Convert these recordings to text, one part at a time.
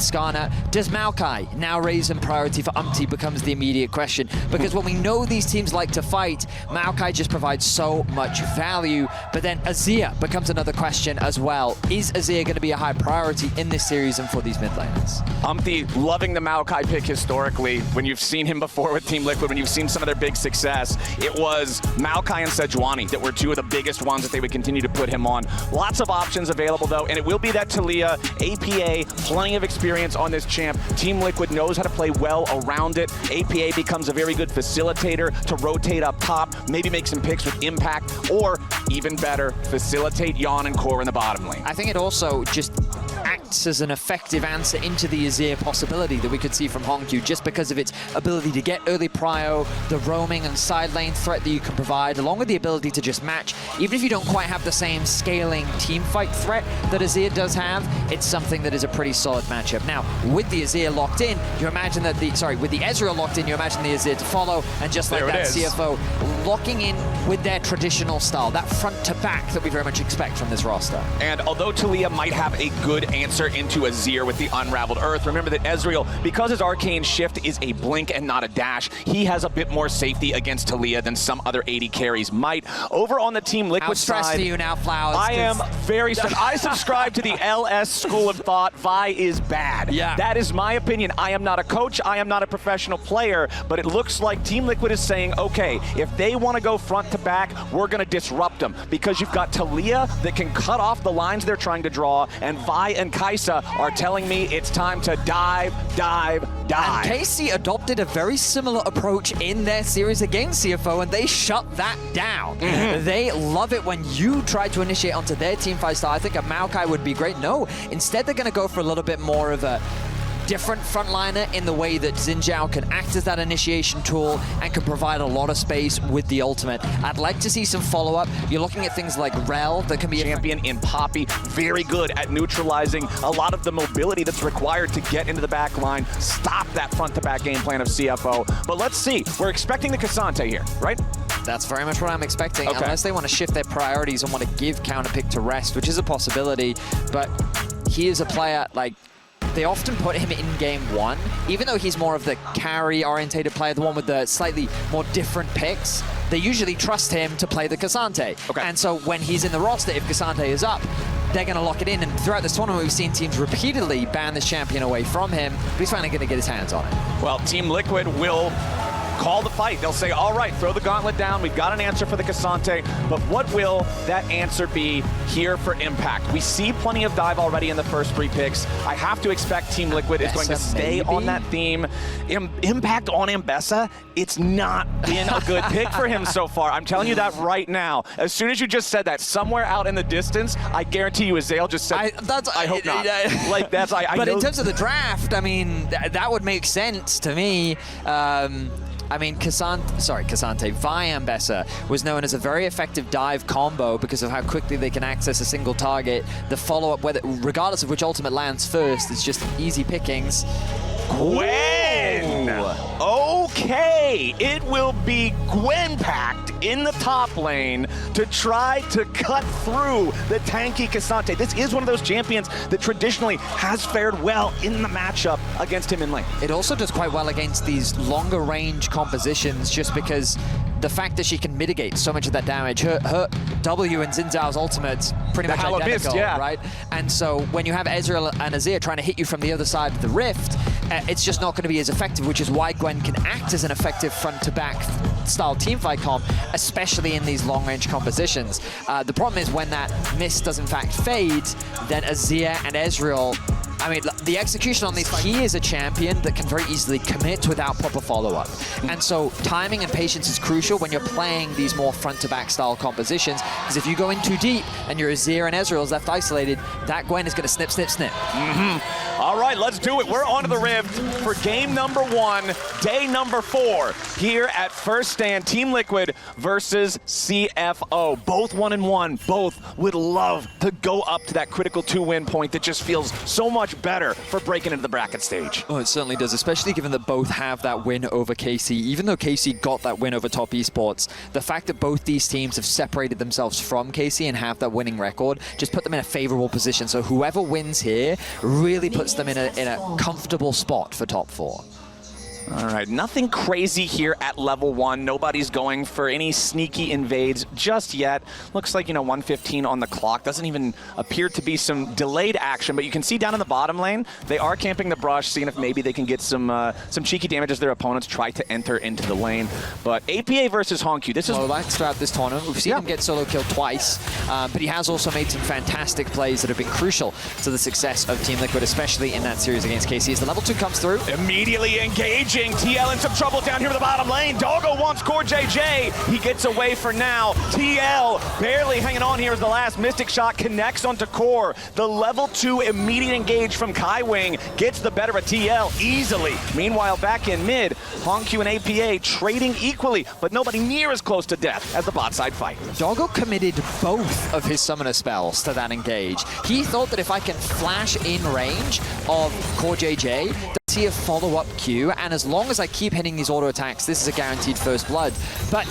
Skarner. Does Maokai now raise in priority for Umpty becomes the immediate question. Because when we know these teams like to fight, Maokai just provides so much value. But then Azir becomes another question as well. Is Azir going to be a high priority in this series and for these mid laners? Umpty loving the Maokai pick historically. When you've seen him before with Team Liquid, when you've seen some of their big success, it was Maokai and Sejuani that were two of the biggest ones that they would continue to put him on. Lots of options available though, and it will be that Taliyah, APA, plenty of experience on this champ. Team Liquid knows how to play well around it. APA becomes a very good facilitator to rotate up top, maybe make some picks with impact, or even better, facilitate Yeon and Core in the bottom lane. I think it also just acts as an effective answer into the Azir possibility that we could see from Hongq, just because of its ability to get early prio, the roaming and side lane threat that you can provide, along with the ability to just match. Even if you don't quite have the same scaling team fight threat that Azir does have, it's something that is a pretty solid matchup. Now, with the Azir locked in, you imagine that with the Ezreal locked in, you imagine the Azir to follow, and just like that CFO locking in with their traditional style, that front to back that we very much expect from this roster. And although Taliyah might have a good answer into Azir with the Unraveled Earth, remember that Ezreal, because his Arcane Shift is a blink and not a dash, he has a bit more safety against Taliyah than some other AD carries might. Over on the Team Liquid side, to you now, Flowers. I am very stressed. I subscribe to the LS school of thought. Vi is bad. Yeah. That is my opinion. I am not a coach. I am not a professional player, but it looks like Team Liquid is saying, okay, if they want to go front to back, we're going to disrupt them, because you've got Taliyah that can cut off the lines they're trying to draw, and Vi and Kai'Sa are telling me it's time to dive. And KC adopted a very similar approach in their series against CFO, and they shut that down. They love it when you try to initiate onto their team fight style. I think a Maokai would be great. No, instead they're going to go for a little bit more of a different frontliner in the way that Xin Zhao can act as that initiation tool and can provide a lot of space with the ultimate. I'd like to see some follow-up. You're looking at things like Rel that can be a champion in Poppy, very good at neutralizing a lot of the mobility that's required to get into the back line, stop that front-to-back game plan of CFO. But let's see, we're expecting the K'Sante here, right? That's very much what I'm expecting, unless they want to shift their priorities and want to give counterpick to Rest, which is a possibility. But he is a player, like, they often put him in game one, even though he's more of the carry-orientated player, the one with the slightly more different picks. They usually trust him to play the K'Sante. And so when he's in the roster, if K'Sante is up, they're going to lock it in. And throughout this tournament, we've seen teams repeatedly ban this champion away from him, but he's finally going to get his hands on it. Well, Team Liquid will call the fight. They'll say, all right, throw the gauntlet down. We've got an answer for the K'Sante, but what will that answer be here for Impact? We see plenty of dive already in the first 3 picks. I have to expect Team Liquid is going to stay on that theme. Impact on Ambessa, it's not been a good pick for him so far. I'm telling you that right now. As soon as you just said that, somewhere out in the distance, I guarantee you Azale just said, I hope not. Like, that's, but in terms of the draft, I mean, that would make sense to me. I mean, K'Sante, Vi Ambessa was known as a very effective dive combo because of how quickly they can access a single target. The follow-up, regardless of which ultimate lands first, it's just easy pickings. Gwen! Okay, it will be Gwen packed in the top lane to try to cut through the tanky K'Sante. This is one of those champions that traditionally has fared well in the matchup against him in lane. It also does quite well against these longer range compositions, just because the fact that she can mitigate so much of that damage. Her W and Xin Zhao's ultimate's pretty much identical, right? And so when you have Ezreal and Azir trying to hit you from the other side of the rift, it's just not going to be as effective, which is why Gwen can act as an effective front-to-back style teamfight comp, especially in these long-range compositions. The problem is when that mist does in fact fade, then Azir and Ezreal, I mean, the execution on these fights, he is a champion that can very easily commit without proper follow-up. And so timing and patience is crucial when you're playing these more front-to-back style compositions, because if you go in too deep and your Azir and Ezreal is left isolated, that Gwen is going to snip, snip, snip. All right, let's do it. We're on to the Rift for game number 1, day number 4. here at First Stand. Team Liquid versus CFO. Both 1-1. Both would love to go up to that critical 2-win point that just feels so much better for breaking into the bracket stage. Oh, it certainly does, especially given that both have that win over KC. Even though KC got that win over Top Esports, the fact that both these teams have separated themselves from KC and have that winning record just put them in a favorable position. So whoever wins here really puts them in a comfortable spot for top 4. All right, nothing crazy here at level 1. Nobody's going for any sneaky invades just yet. Looks like, 1:15 on the clock. Doesn't even appear to be some delayed action, but you can see down in the bottom lane, they are camping the brush, seeing if maybe they can get some cheeky damage as their opponents try to enter into the lane. But APA versus Honku, this is... Well, that's throughout this tournament. We've seen him get solo killed twice, but he has also made some fantastic plays that have been crucial to the success of Team Liquid, especially in that series against KC. As the level 2 comes through. Immediately engaging. TL in some trouble down here in the bottom lane. Doggo wants Core JJ. He gets away for now. TL barely hanging on here as the last Mystic shot connects onto Core. The level 2 immediate engage from Kaiwing gets the better of TL easily. Meanwhile, back in mid, Honku and APA trading equally, but nobody near as close to death as the bot side fight. Doggo committed both of his summoner spells to that engage. He thought that if I can flash in range of Core JJ, see a follow-up Q, and as long as I keep hitting these auto attacks, this is a guaranteed first blood. But,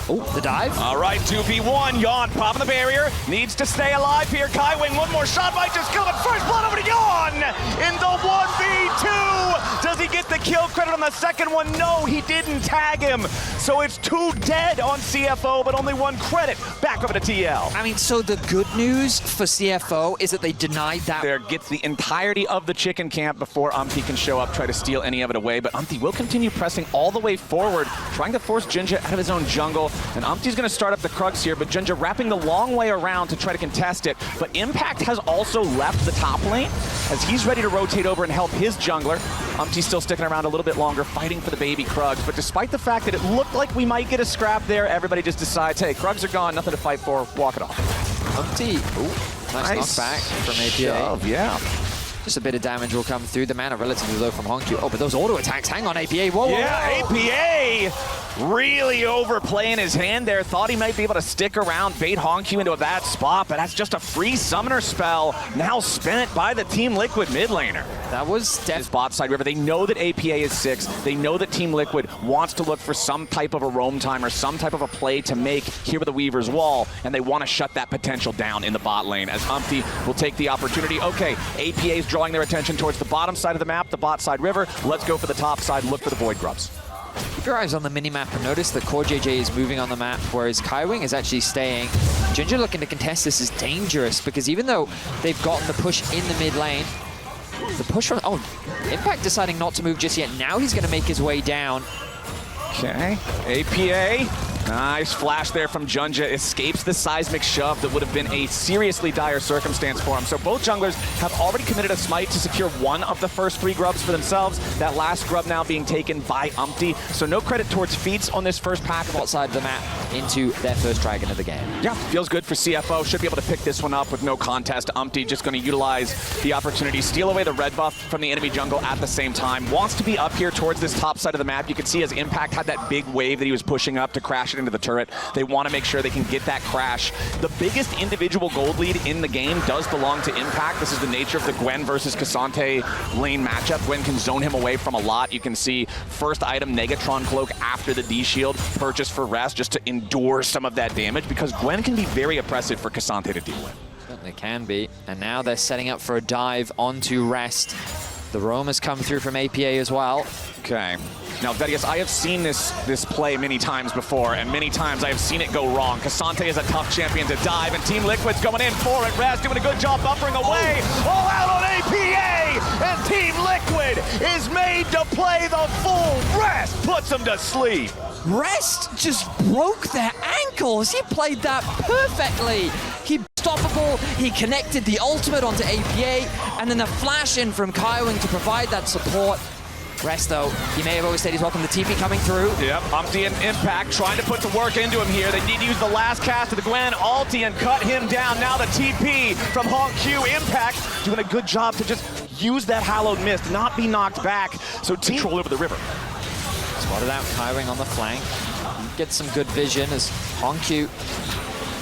oh, the dive. All right, 2v1, Yawn popping the barrier, needs to stay alive here. Kaiwing, one more shot might just kill him. First blood over to Yawn in the 1v2. Does he get the kill credit on the second one? No, he didn't tag him. So it's 2 dead on CFO, but only 1 credit. Back over to TL. I mean, so the good news for CFO is that they denied that. There gets the entirety of the chicken camp before Umpty can show up, try to steal any of it away, but Umpty will continue pressing all the way forward, trying to force Jinja out of his own jungle, and Umpty's going to start up the Krugs here, but Jinja wrapping the long way around to try to contest it, but Impact has also left the top lane as he's ready to rotate over and help his jungler. Umpty's still sticking around a little bit longer, fighting for the baby Krugs, but despite the fact that it looked like we might get a scrap there, everybody just decides, hey, Krugs are gone, nothing to fight for, walk it off. Umpty, ooh, nice knockback from APA. Shove, yeah. Just a bit of damage will come through. The mana relatively low from Honku. Oh, but those auto attacks, hang on, APA. Whoa, yeah, whoa. APA really overplaying his hand there. Thought he might be able to stick around, bait Honku into a bad spot, but that's just a free summoner spell now spent by the Team Liquid mid laner. That was his bot side river. They know that APA is 6. They know that Team Liquid wants to look for some type of a roam time or some type of a play to make here with the Weaver's Wall, and they want to shut that potential down in the bot lane as Umpty will take the opportunity. Okay, APA's drawing their attention towards the bottom side of the map, the bot side river. Let's go for the top side, look for the Void Grubs. Keep your eyes on the mini-map and notice that Core JJ is moving on the map, whereas Kaiwing is actually staying. Jinja looking to contest this is dangerous because even though they've gotten the push in the mid lane, the push from, oh, Impact deciding not to move just yet. Now he's going to make his way down. Okay, APA. Nice flash there from Junja. Escapes the seismic shove that would have been a seriously dire circumstance for him. So both junglers have already committed a smite to secure one of the first 3 grubs for themselves. That last grub now being taken by Umpty. So no credit towards feats on this first pack. Outside of the map into their first dragon of the game. Yeah, feels good for CFO. Should be able to pick this one up with no contest. Umpty just going to utilize the opportunity, steal away the red buff from the enemy jungle at the same time. Wants to be up here towards this top side of the map. You can see as Impact had that big wave that he was pushing up to crash it into the turret. They want to make sure they can get that crash. The biggest individual gold lead in the game does belong to Impact. This is the nature of the Gwen versus Cassante lane matchup. Gwen can zone him away from a lot. You can see first item Negatron Cloak after the D-Shield purchased for rest just to endure some of that damage because Gwen can be very oppressive for Cassante to deal with. Certainly can be. And now they're setting up for a dive onto rest. The roam has come through from APA as well. Okay. Now, Vedius, I have seen this play many times before, and many times I have seen it go wrong. Cassante is a tough champion to dive, and Team Liquid's going in for it. Raz doing a good job buffering away. All out on APA, and Team Liquid is made to play the full rest. Puts them to sleep. Rest just broke their ankles. He played that perfectly. He stoppable, he connected the ultimate onto APA, and then the flash in from Kaiwing to provide that support. Rest though, he may have always said he's welcome the TP coming through. Yep, Umpty and Impact trying to put the work into him here. They need to use the last cast of the Gwen ulti and cut him down. Now the TP from Honku. Impact doing a good job to just use that Hallowed Mist, not be knocked back. So team control over the river. Spotted out Kaiwing on the flank. Gets some good vision as Honkyu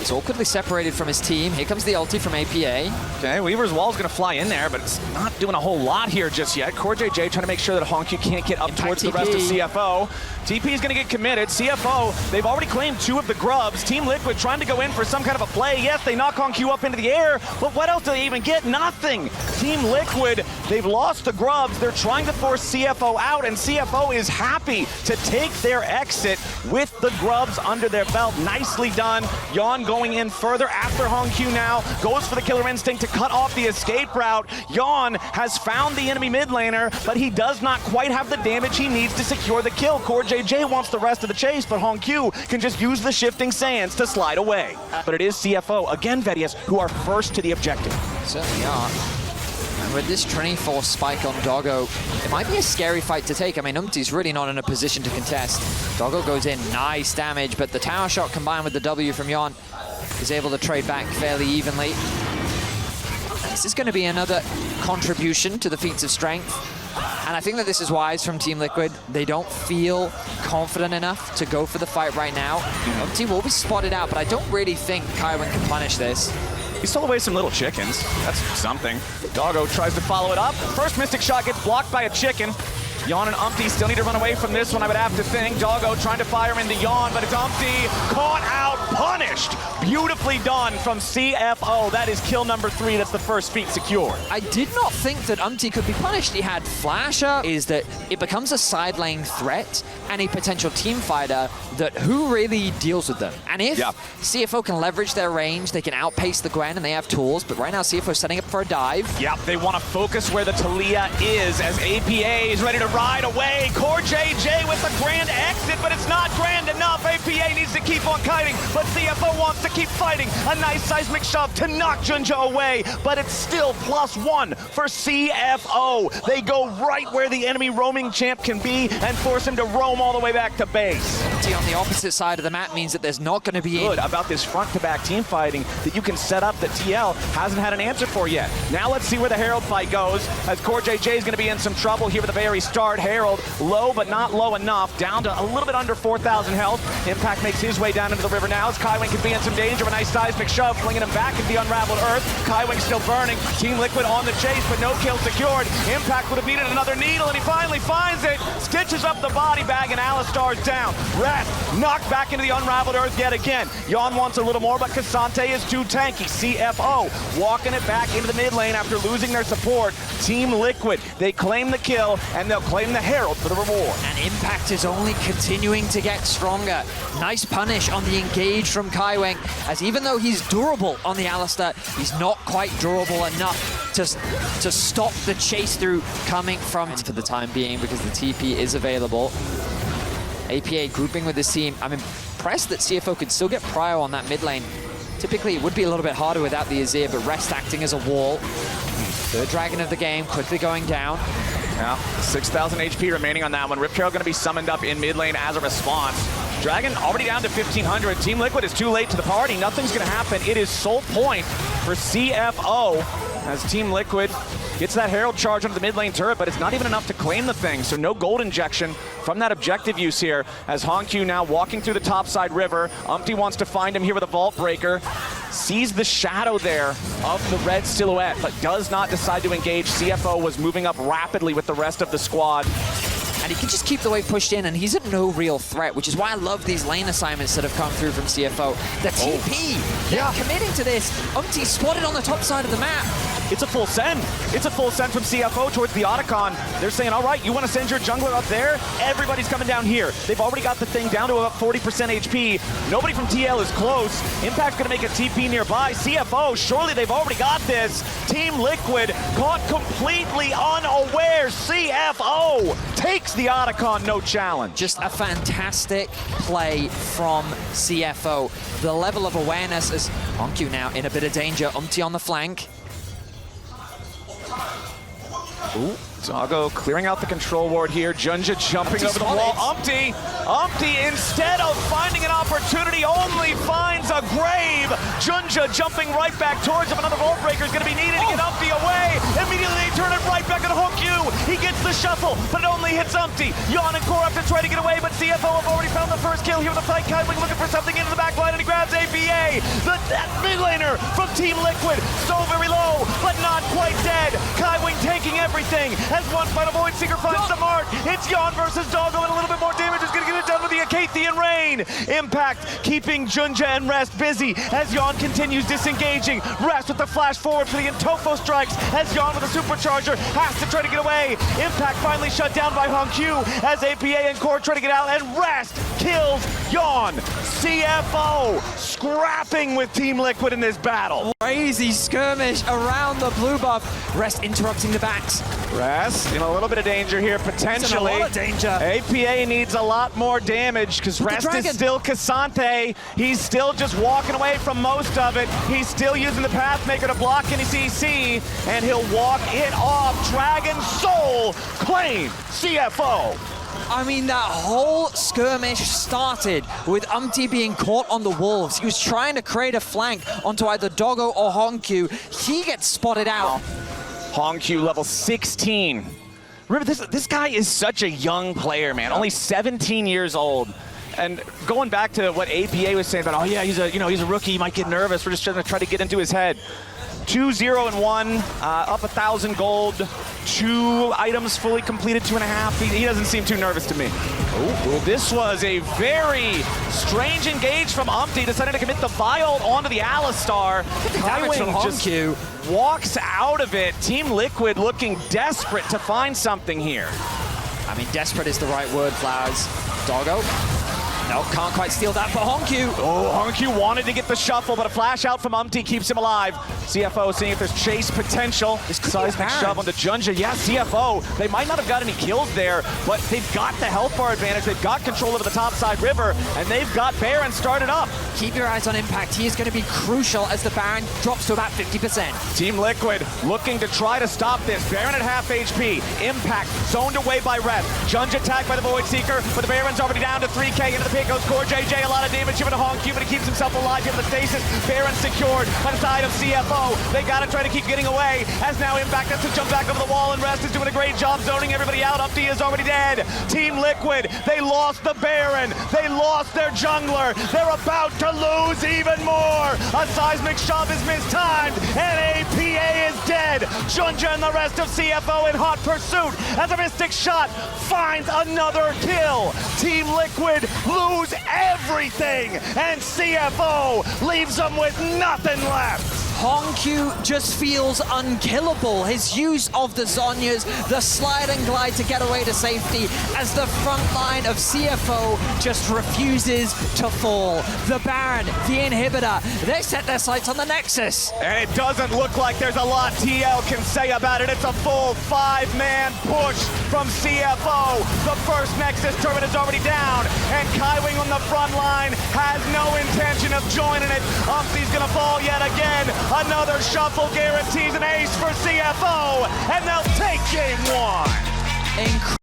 is awkwardly separated from his team. Here comes the ulti from APA. Okay, Weaver's wall's gonna fly in there, but it's not doing a whole lot here just yet. CoreJJ trying to make sure that Honkyu can't get up towards the rest of CFO. TP is gonna get committed. CFO, they've already claimed 2 of the grubs. Team Liquid trying to go in for some kind of a play. Yes, they knock Honkyu up into the air, but what else do they even get? Nothing. Team Liquid, they've lost the grubs. They're trying to force CFO out, and CFO is happy to take their exit with the grubs under their belt. Nicely done. Yawn going in further after Honkyu now. Goes for the Killer Instinct to cut off the escape route. Yawn has found the enemy mid laner, but he does not quite have the damage he needs to secure the kill. CoreJJ wants the rest of the chase, but Honkyu can just use the shifting sands to slide away. But it is CFO, again, Vedius, who are first to the objective. Certainly are. And with this Trinity Force spike on Doggo, it might be a scary fight to take. I mean, Umti's really not in a position to contest. Doggo goes in, nice damage, but the tower shot combined with the W from Yawn is able to trade back fairly evenly. This is going to be another contribution to the feats of strength. And I think that this is wise from Team Liquid. They don't feel confident enough to go for the fight right now. Umti will be spotted out, but I don't really think Kaiwing can punish this. He stole away some little chickens. That's something. Doggo tries to follow it up. First Mystic Shot gets blocked by a chicken. Yawn and Umti still need to run away from this one, I would have to think. Doggo trying to fire into Yawn, but it's Umti caught out, punished. Beautifully done from CFO. That is kill number 3. That's the first feat secured. I did not think that Umti could be punished. He had Flasher. Is that it becomes a side lane threat and a potential team fighter that who really deals with them? And if CFO can leverage their range, they can outpace the Gwen and they have tools, but right now CFO is setting up for a dive. Yep, they want to focus where the Talia is as APA is ready to ride away. CoreJJ with the grand exit, but it's not grand enough. APA needs to keep on kiting, but CFO wants to keep fighting. A nice seismic shove to knock Junja away, but it's still +1 for CFO. They go right where the enemy roaming champ can be and force him to roam all the way back to base. On the opposite side of the map means that there's not going to be good about this front-to-back team fighting that you can set up that TL hasn't had an answer for yet. Now let's see where the Herald fight goes, as CoreJJ is going to be in some trouble here at the very start. Herald low, but not low enough, down to a little bit under 4,000 health. Impact makes his way down into the river now as Kaiwing could be in some danger. A nice seismic shove, flinging him back into the unraveled earth. Kaiwing still burning. Team Liquid on the chase, but no kill secured. Impact would have needed another needle, and he finally finds it. Stitches up the body bag, and Alistar's down. Wrath knocked back into the unraveled earth yet again. Yawn wants a little more, but Cassante is too tanky. CFO walking it back into the mid lane after losing their support. Team Liquid, they claim the kill, and they'll claim the Herald for the reward. And Impact is only continuing to get stronger. Nice punish on the engage from Kaiwing, as even though he's durable on the Alistar, he's not quite durable enough to stop the chase through coming from for the time being, because the TP is available. APA grouping with this team. I'm impressed that CFO could still get prio on that mid lane. Typically, it would be a little bit harder without the Azir, but Rest acting as a wall. Third dragon of the game, quickly going down. Yeah, 6,000 HP remaining on that one. Rip Carol going to be summoned up in mid lane as a response. Dragon already down to 1,500. Team Liquid is too late to the party. Nothing's going to happen. It is sole point for CFO as Team Liquid gets that Herald charge onto the mid lane turret, but it's not even enough to claim the thing, so no gold injection from that objective use here, as Honkyu now walking through the topside river. Umti wants to find him here with a Vault Breaker. Sees the shadow there of the red silhouette, but does not decide to engage. CFO was moving up rapidly with the rest of the squad. And he can just keep the wave pushed in, and he's at no real threat, which is why I love these lane assignments that have come through from CFO. The TP, they're committing to this. Umti spotted on the top side of the map. It's a full send. It's a full send from CFO towards the Otacon. They're saying, all right, you want to send your jungler up there? Everybody's coming down here. They've already got the thing down to about 40% HP. Nobody from TL is close. Impact's going to make a TP nearby. CFO, surely they've already got this. Team Liquid caught completely unaware. CFO takes the Otacon, no challenge. Just a fantastic play from CFO. The level of awareness as Honkyu now in a bit of danger. Umti on the flank. Ooh, Doggo clearing out the control ward here. Junja jumping over the wall. Umti, instead of finding an opportunity, only finds a grave. Junja jumping right back towards him. Another Vault Breaker is going to be needed to get Umti away. Immediately they turn it right back at Honkyu. He gets the the shuffle, but it only hits Umpty. Yawn and Core have to try to get away, but CFO have already found the first kill here with the fight. Kaiwing looking for something into the back line, and he grabs APA. That mid laner from Team Liquid, so very low, but not quite dead. Kaiwing taking everything as one final Voidseeker finds the mark. It's Yawn versus Doggo, and a little bit more damage is going to get it done with the Acathian Rain. Impact keeping Junja and Rest busy as Yawn continues disengaging. Rest with the flash forward for the Intofo strikes as Yawn with a supercharger has to try to get away. Impact finally shut down by Hongq as APA and Core try to get out, and Rest kills Yawn. CFO scrapping with Team Liquid in this battle. Crazy skirmish around the blue buff. Rest interrupting the backs. Rest in a little bit of danger here, potentially. He's in a lot of danger. APA needs a lot more damage because Rest is still Cassante. He's still just walking away from most of it. He's still using the Pathmaker to block any CC, and he'll walk it off. Dragon Soul claim CFO. I mean, that whole skirmish started with Umpty being caught on the wolves. He was trying to create a flank onto either Doggo or Hongq. He gets spotted out. Hongq level 16. Remember, this guy is such a young player, man. Only 17 years old. And going back to what APA was saying about, oh yeah, he's a rookie, he might get nervous. We're just trying to try to get into his head. 2-0-1, up 1,000 gold, 2 items fully completed, 2.5. He doesn't seem too nervous to me. Ooh. This was a very strange engage from Umpty, decided to commit the Viol onto the Alistar. Kaiwing just walks out of it. Team Liquid looking desperate to find something here. I mean, desperate is the right word, Flowers. Doggo. No, can't quite steal that for Hongq. Oh, Hongq wanted to get the shuffle, but a flash out from Umpty keeps him alive. CFO seeing if there's chase potential. This seismic shove on the Junja. Yeah, CFO, they might not have got any kills there, but they've got the health bar advantage. They've got control over the topside river, and they've got Baron started up. Keep your eyes on Impact. He is going to be crucial as the Baron drops to about 50%. Team Liquid looking to try to stop this. Baron at half HP. Impact zoned away by Rep. Junja tagged by the Voidseeker, but the Baron's already down to 3K into the pit goes Core JJ, a lot of damage here to Hongq, but he keeps himself alive here with the stasis. Baron secured by the side of CFO. They gotta try to keep getting away, as now Impact has to jump back over the wall, and Rest is doing a great job zoning everybody out. Umpty is already dead. Team Liquid, they lost the Baron. They lost their jungler. They're about to lose even more. A seismic shove is mistimed, and APA is dead. Junja and the rest of CFO in hot pursuit as a Mystic shot finds another kill. Team Liquid lose everything, and CFO leaves them with nothing left. Hongq just feels unkillable. His use of the Zhonyas, the slide and glide to get away to safety, as the front line of CFO just refuses to fall. The Baron, the inhibitor, they set their sights on the Nexus. And it doesn't look like there's a lot TL can say about it. It's a full 5-man push from CFO. The first Nexus turret is already down, and Kaiwing on the front line has no intention of joining it. Umpty's gonna fall yet again. Another shuffle guarantees an ace for CFO, and they'll take game 1.